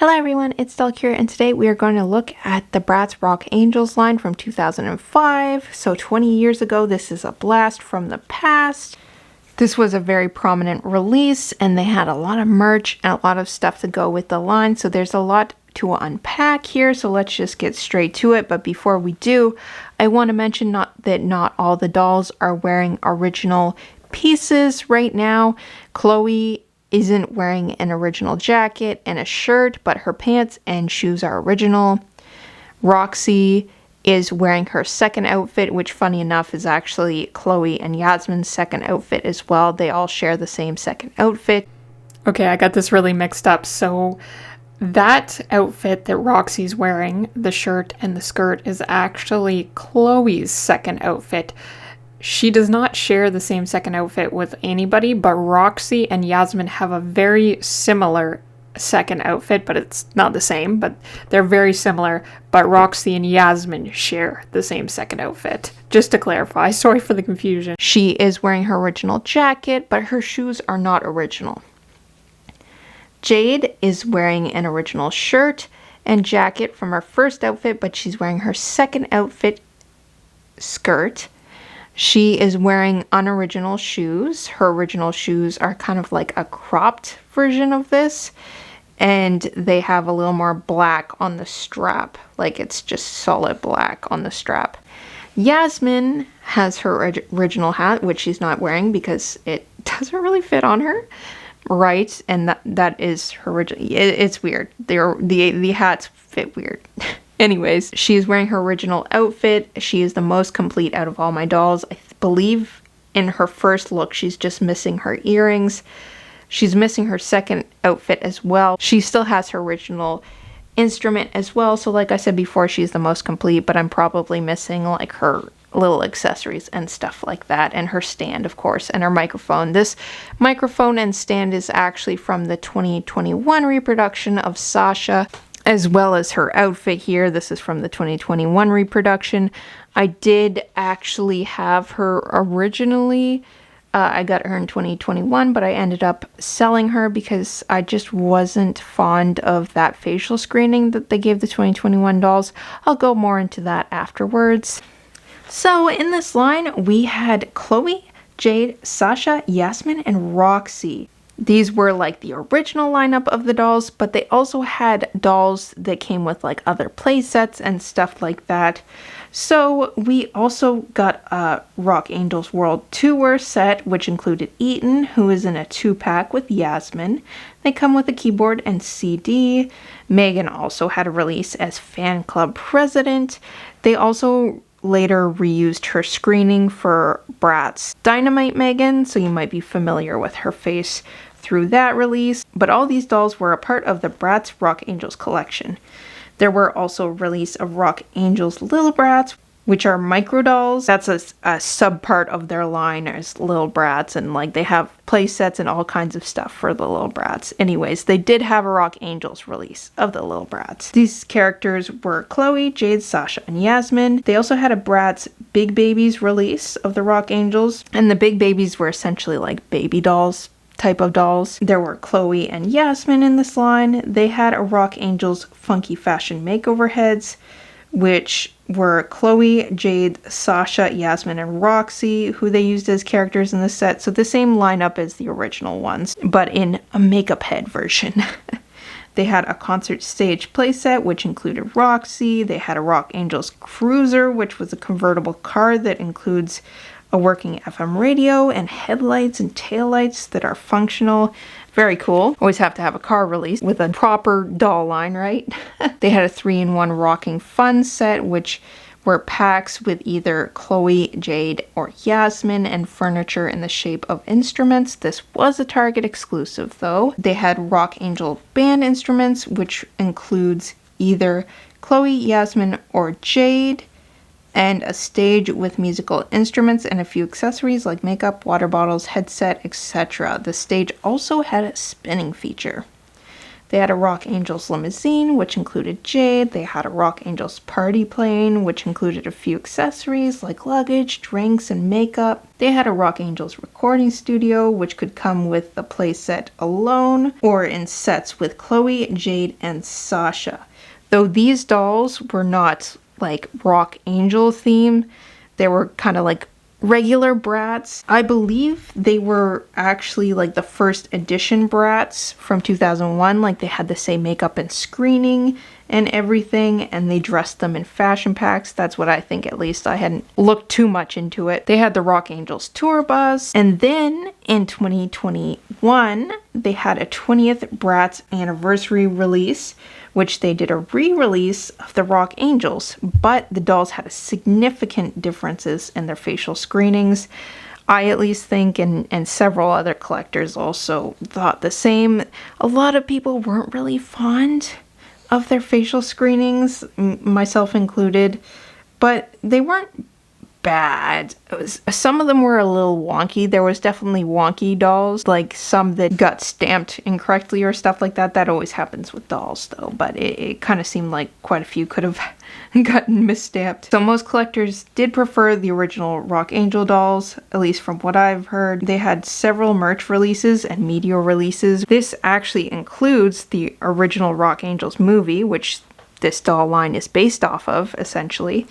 Hello everyone, it's Delk here, and today we are going to look at the Bratz Rock Angelz line from 2005. So 20 years ago, this is a blast from the past. This was a very prominent release, and they had a lot of merch and a lot of stuff to go with the line. So there's a lot to unpack here, so let's just get straight to it. But before we do, I want to mention that not all the dolls are wearing original pieces right now. Chloe isn't wearing an original jacket and a shirt, but her pants and shoes are original. Roxy is wearing her second outfit, which funny enough is actually Chloe and Yasmin's second outfit as well. They all share the same second outfit. Okay, I got this really mixed up. So that outfit that Roxy's wearing, the shirt and the skirt, is actually Chloe's second outfit. She does not share the same second outfit with anybody, but Roxy and Yasmin have a very similar second outfit, but it's not the same, but they're very similar. But Roxy and Yasmin share the same second outfit. Just to clarify, sorry for the confusion. She is wearing her original jacket, but her shoes are not original. Jade is wearing an original shirt and jacket from her first outfit, but she's wearing her second outfit skirt. She is wearing unoriginal shoes. Her original shoes are kind of like a cropped version of this, and they have a little more black on the strap, like it's just solid black on the strap. Yasmin has her original hat, which she's not wearing because it doesn't really fit on her, right? And that is her original. It's weird. The hats fit weird. Anyways, she is wearing her original outfit. She is the most complete out of all my dolls. I believe in her first look, she's just missing her earrings. She's missing her second outfit as well. She still has her original instrument as well. So like I said before, she's the most complete, but I'm probably missing like her little accessories and stuff like that, and her stand, of course, and her microphone. This microphone and stand is actually from the 2021 reproduction of Sasha, as well as her outfit here. This is from the 2021 reproduction. I did actually have her originally. I got her in 2021, but I ended up selling her because I just wasn't fond of that facial screening that they gave the 2021 dolls. I'll go more into that afterwards. So in this line, we had Chloe, Jade, Sasha, Yasmin, and Roxy. These were like the original lineup of the dolls, but they also had dolls that came with like other play sets and stuff like that. So we also got a Rock Angelz World Tour set, which included Eaton, who is in a 2-pack with Yasmin. They come with a keyboard and CD. Megan also had a release as fan club president. They also later reused her screening for Bratz Dynamite Megan, so you might be familiar with her face through that release. But all these dolls were a part of the Bratz Rock Angelz collection. There were also a release of Rock Angelz Little Bratz, which are micro dolls. That's a sub part of their line as Little Bratz, and like they have play sets and all kinds of stuff for the Little Bratz. Anyways, they did have a Rock Angelz release of the Little Bratz. These characters were Chloe, Jade, Sasha, and Yasmin. They also had a Bratz Big Babies release of the Rock Angelz, and the Big Babies were essentially like baby dolls type of dolls. There were Chloe and Yasmin in this line. They had a Rock Angelz Funky Fashion Makeover heads, which were Chloe, Jade, Sasha, Yasmin, and Roxy, who they used as characters in the set. So the same lineup as the original ones, but in a makeup head version. They had a concert stage playset, which included Roxy. They had a Rock Angelz Cruiser, which was a convertible car that includes a working FM radio and headlights and taillights that are functional. Very cool. Always have to have a car release with a proper doll line, right? They had a 3-in-1 Rocking Fun set, which were packs with either Chloe, Jade, or Yasmin, and furniture in the shape of instruments. This was a Target exclusive though. They had Rock Angel band instruments, which includes either Chloe, Yasmin, or Jade, and a stage with musical instruments and a few accessories like makeup, water bottles, headset, etc. The stage also had a spinning feature. They had a Rock Angelz limousine, which included Jade. They had a Rock Angelz party plane, which included a few accessories like luggage, drinks, and makeup. They had a Rock Angelz recording studio, which could come with the playset alone or in sets with Chloe, Jade, and Sasha. Though these dolls were not like Rock Angel theme, they were kind of like regular Bratz. I believe they were actually like the first edition Bratz from 2001. Like they had the same makeup and screening and everything, and they dressed them in fashion packs. That's what I think, at least. I hadn't looked too much into it. They had the Rock Angelz tour bus, and then in 2021 they had a 20th Bratz anniversary release, which they did a re-release of the Rock Angelz, but the dolls had significant differences in their facial screenings. I at least think, and several other collectors also thought the same. A lot of people weren't really fond of their facial screenings, myself included, but they weren't bad. Some of them were a little wonky. There was definitely wonky dolls, like some that got stamped incorrectly or stuff like that. That always happens with dolls though, but it kind of seemed like quite a few could have gotten misstamped. So most collectors did prefer the original Rock Angel dolls, at least from what I've heard. They had several merch releases and media releases. This actually includes the original Rock Angelz movie, which this doll line is based off of, essentially,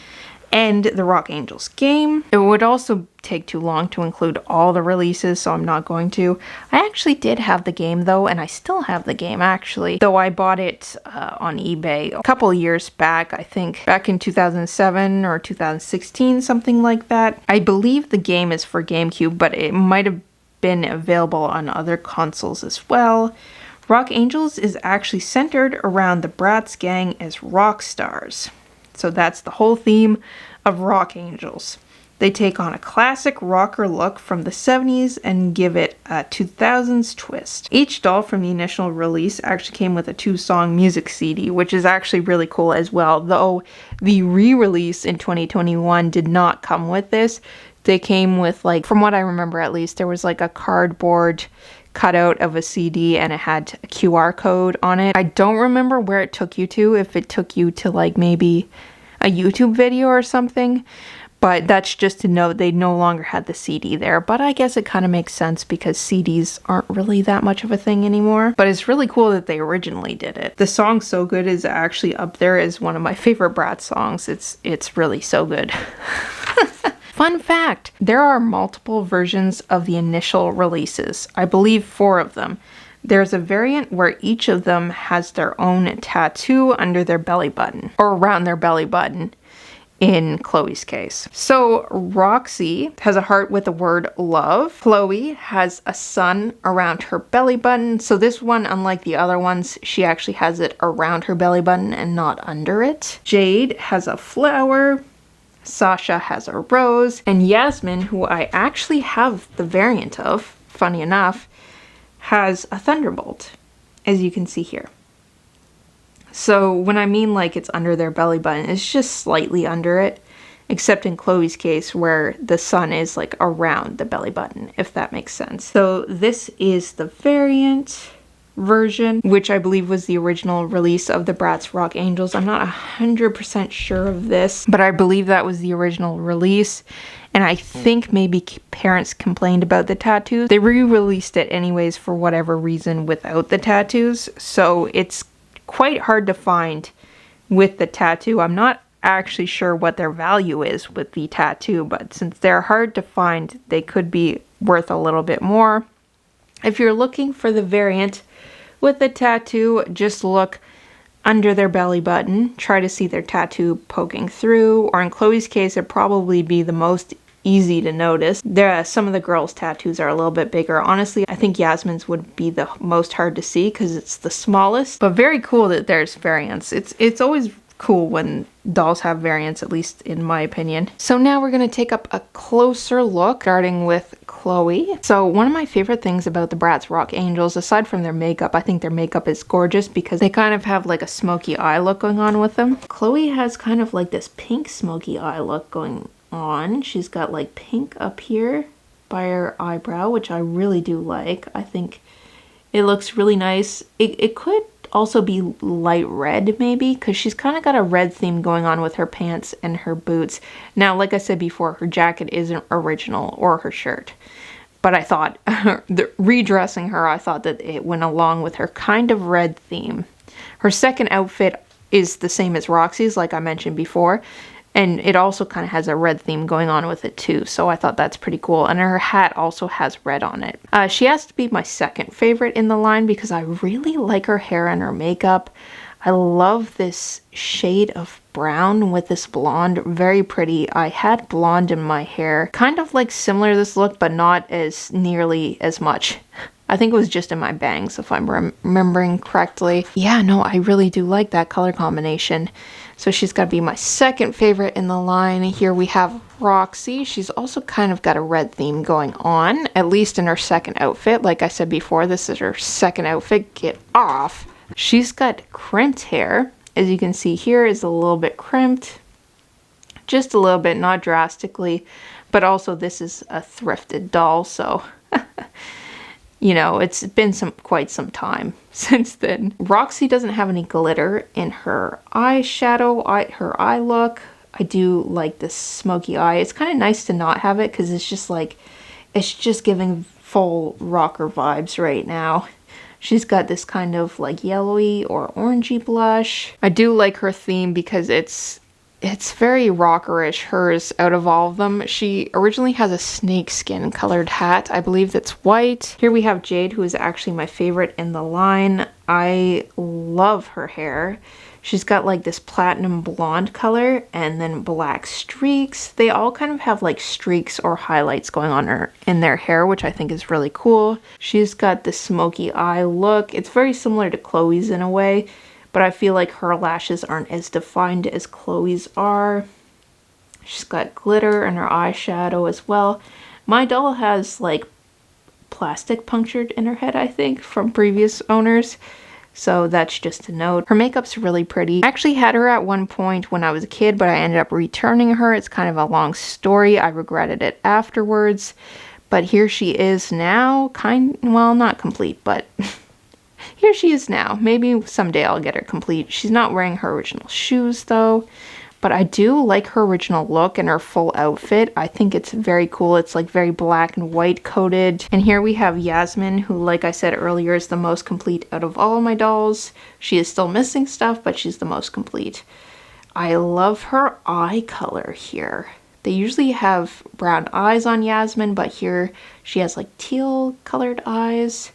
and the Rock Angelz game. It would also take too long to include all the releases, so I'm not going to. I actually did have the game though, and I still have the game actually, though I bought it on eBay a couple years back, I think back in 2007 or 2016, something like that. I believe the game is for GameCube, but it might have been available on other consoles as well. Rock Angelz is actually centered around the Bratz gang as rock stars. So that's the whole theme of Rock Angelz. They take on a classic rocker look from the 70s and give it a 2000s twist. Each doll from the initial release actually came with a 2-song music CD, which is actually really cool as well, though the re-release in 2021 did not come with this. They came with, like, from what I remember at least, there was like a cardboard cutout of a CD and it had a QR code on it. I don't remember where it took you to, if it took you to like maybe a YouTube video or something, but that's just to note they no longer had the CD there. But I guess it kind of makes sense because CDs aren't really that much of a thing anymore. But it's really cool that they originally did it. The song So Good is actually up there as one of my favorite Bratz songs. It's really so good. Fun fact, there are multiple versions of the initial releases. I believe 4 of them. There's a variant where each of them has their own tattoo under their belly button, or around their belly button in Chloe's case. So Roxy has a heart with the word love. Chloe has a sun around her belly button. So this one, unlike the other ones, she actually has it around her belly button and not under it. Jade has a flower. Sasha has a rose, and Yasmin, who I actually have the variant of, funny enough, has a thunderbolt, as you can see here. So when I mean like it's under their belly button, it's just slightly under it, except in Chloe's case where the sun is like around the belly button, if that makes sense. So this is the variant version, which I believe was the original release of the Bratz Rock Angelz. I'm not 100% sure of this, but I believe that was the original release. And I think maybe parents complained about the tattoos. They re-released it anyways for whatever reason without the tattoos. So it's quite hard to find with the tattoo. I'm not actually sure what their value is with the tattoo, but since they're hard to find, they could be worth a little bit more. If you're looking for the variant with the tattoo, just look under their belly button, try to see their tattoo poking through, or in Chloe's case, it'd probably be the most easy to notice. Some of the girls' tattoos are a little bit bigger. Honestly, I think Yasmin's would be the most hard to see because it's the smallest, but very cool that there's variants. It's always cool when dolls have variants, at least in my opinion. So now we're going to take up a closer look, starting with Chloe. So one of my favorite things about the Bratz Rock Angelz, aside from their makeup, I think their makeup is gorgeous because they kind of have like a smoky eye look going on with them. Chloe has kind of like this pink smoky eye look going on. She's got like pink up here by her eyebrow, which I really do like. I think it looks really nice. It could also be light red maybe, because she's kind of got a red theme going on with her pants and her boots. Now, like I said before, her jacket isn't original, or her shirt. But I thought, redressing her, I thought that it went along with her kind of red theme. Her second outfit is the same as Roxy's, like I mentioned before. And it also kind of has a red theme going on with it too. So I thought that's pretty cool. And her hat also has red on it. She has to be my second favorite in the line because I really like her hair and her makeup. I love this shade of brown with this blonde. Very pretty. I had blonde in my hair. Kind of like similar to this look, but not as nearly as much. I think it was just in my bangs, if I'm remembering correctly. Yeah, no, I really do like that color combination. So she's got to be my second favorite in the line. Here we have Roxy. She's also kind of got a red theme going on, at least in her second outfit. Like I said before, this is her second outfit. Get off. She's got crimped hair. As you can see here, is a little bit crimped. Just a little bit, not drastically. But also this is a thrifted doll, so... You know, it's been quite some time since then. Roxy doesn't have any glitter in her eyeshadow, her eye look. I do like this smoky eye. It's kind of nice to not have it because it's just like, it's just giving full rocker vibes right now. She's got this kind of like yellowy or orangey blush. I do like her theme because it's very rockerish, hers, out of all of them. She originally has a snakeskin colored hat. I believe that's white. Here we have Jade, who is actually my favorite in the line. I love her hair. She's got like this platinum blonde color and then black streaks. They all kind of have like streaks or highlights going on in their hair, which I think is really cool. She's got this smoky eye look. It's very similar to Chloe's in a way. But I feel like her lashes aren't as defined as Chloe's are. She's got glitter in her eyeshadow as well. My doll has like plastic punctured in her head, I think, from previous owners. So that's just a note. Her makeup's really pretty. I actually had her at one point when I was a kid, but I ended up returning her. It's kind of a long story. I regretted it afterwards. But here she is now. Well, not complete, but... Here she is now. Maybe someday I'll get her complete. She's not wearing her original shoes though, but I do like her original look and her full outfit. I think it's very cool. It's like very black and white coated. And here we have Yasmin, who, like I said earlier, is the most complete out of all of my dolls. She is still missing stuff, but she's the most complete. I love her eye color here. They usually have brown eyes on Yasmin, but here she has like teal colored eyes.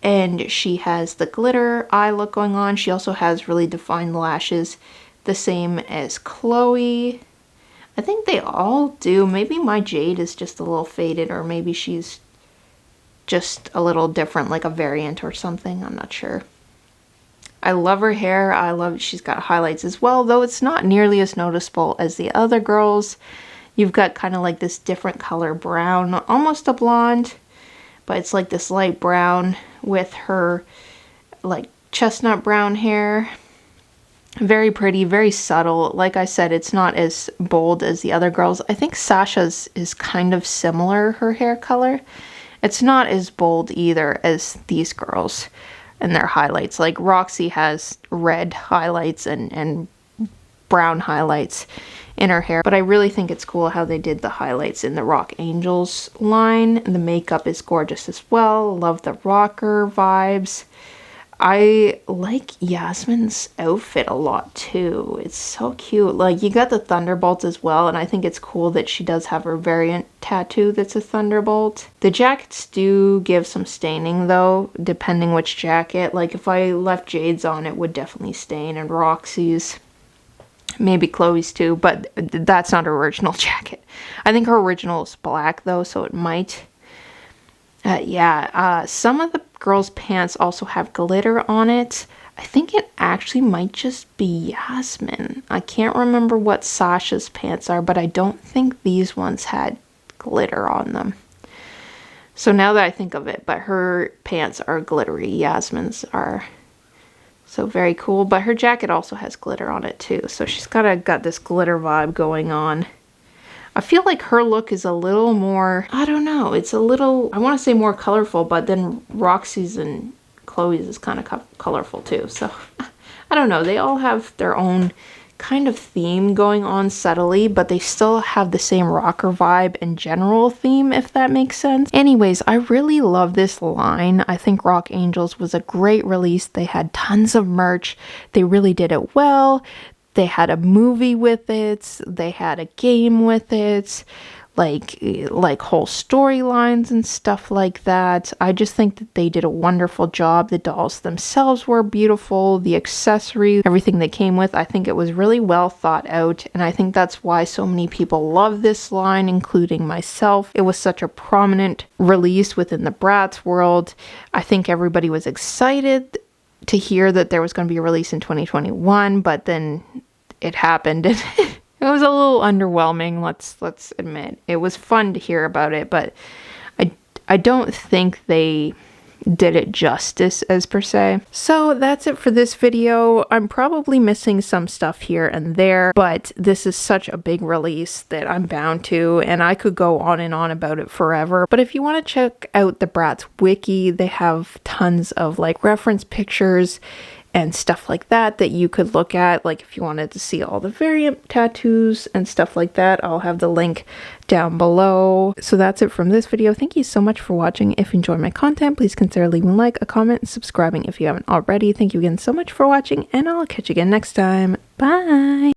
And she has the glitter eye look going on. She also has really defined lashes, the same as Chloe. I think they all do. Maybe my Jade is just a little faded, or maybe she's just a little different, like a variant or something. I'm not sure. I love her hair. I love she's got highlights as well, though it's not nearly as noticeable as the other girls. You've got kind of like this different color brown, almost a blonde, but it's like this light brown with her like chestnut brown hair. Very pretty, very subtle. Like I said, it's not as bold as the other girls. I think Sasha's is kind of similar, her hair color. It's not as bold either as these girls and their highlights. Like Roxy has red highlights and brown highlights in her hair, but I really think it's cool how they did the highlights in the Rock Angelz line. The makeup is gorgeous as well. Love the rocker vibes. I like Yasmin's outfit a lot too. It's so cute. Like, you got the thunderbolt as well, and I think it's cool that she does have her variant tattoo that's a thunderbolt. The jackets do give some staining though, depending which jacket. Like if I left Jade's on, it would definitely stain, and Roxy's. Maybe Chloe's too, but that's not her original jacket. I think her original is black though, so it might. Some of the girls' pants also have glitter on it. I think it actually might just be Yasmin. I can't remember what Sasha's pants are, but I don't think these ones had glitter on them. So now that I think of it, but her pants are glittery. Yasmin's are. So very cool, but her jacket also has glitter on it too. So she's got this glitter vibe going on. I feel like her look is a little more, I don't know, it's a little, I want to say more colorful, but then Roxy's and Chloe's is kind of colorful too. So I don't know. They all have their own kind of theme going on subtly, but they still have the same rocker vibe and general theme, if that makes sense. Anyways, I really love this line. I think Rock Angelz was a great release. They had tons of merch. They really did it well. They had a movie with it. They had a game with it. Like whole storylines and stuff like that. I just think that they did a wonderful job. The dolls themselves were beautiful. The accessories, everything they came with, I think it was really well thought out. And I think that's why so many people love this line, including myself. It was such a prominent release within the Bratz world. I think everybody was excited to hear that there was going to be a release in 2021, but then it happened. It was a little underwhelming, let's admit. It was fun to hear about it, but I don't think they did it justice as per se. So that's it for this video. I'm probably missing some stuff here and there, but this is such a big release that I'm bound to, and I could go on and on about it forever. But if you want to check out the Bratz wiki, they have tons of like reference pictures and stuff like that you could look at, like if you wanted to see all the variant tattoos and stuff like that. I'll have the link down below. So that's it from this video. Thank you so much for watching. If you enjoy my content, please consider leaving a like, a comment, and subscribing if you haven't already. Thank you again so much for watching, and I'll catch you again next time. Bye!